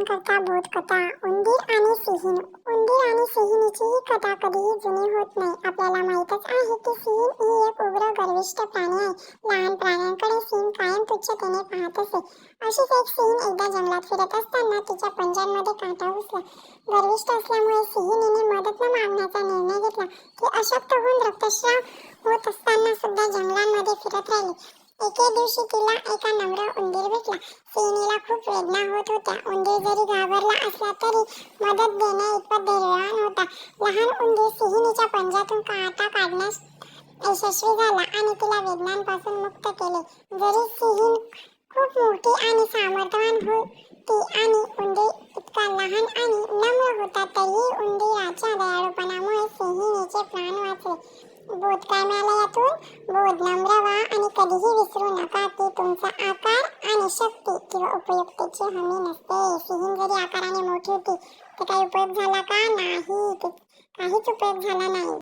कथा बोधकथा उंदीर आणि सिंहीण. उंदीर आणि सिंहिणीची ही कथा कधीही जुनी होत नाही. आपल्याला माहीतच आहे की सिंहीण ही एक उग्र गर्विष्ठ प्राणी आहे. लहान प्राण्यांकडे सिंह कायम तुच्छतेने पाहत असे. अशीच एक सिंहीण एकदा जंगलात फिरत असताना तिच्या पंजांमध्ये काटा घुसला. गर्विष्ठ असल्यामुळे सिंहिणीने मदत न मागण्याचा निर्णय घेतला. ती अशक्त होऊन रक्तस्राव होत असताना सुद्धा जंगलांमध्ये फिरत राहिली. एके दिवशी तिला एका नम्र उंदीर भेटला. सिंहिणीला खूप वेदना होत होत्या. उंदीर जरी घाबरला असला तरी मदत देण्या इतपत धैर्यवान होता. लहान उंदीर सिंहिणीच्या पंजातून काटा काढण्यास यशस्वी झाला आणि तिला वेदनांपासून मुक्त केले. जरी सिंहीण खूप मोठी आणि सामर्थ्यवान होती आणि उंदीर इतका लहान आणि नम्र होता, तरीही उंदीराच्या दयाळूपणामुळे सिंहिणीचे प्राण वाचले. बोध काय मिळाला यातून? बोध नम्र व्हा आणि कधीही विसरू नका की तुमचा आकार आणि शक्ती किंवा उपयुक्ततेची हमी नसते. सिंहीण जरी आकाराने मोठी होती तर काही उपयोग झाला का? नाही, काहीच उपयोग झाला नाही.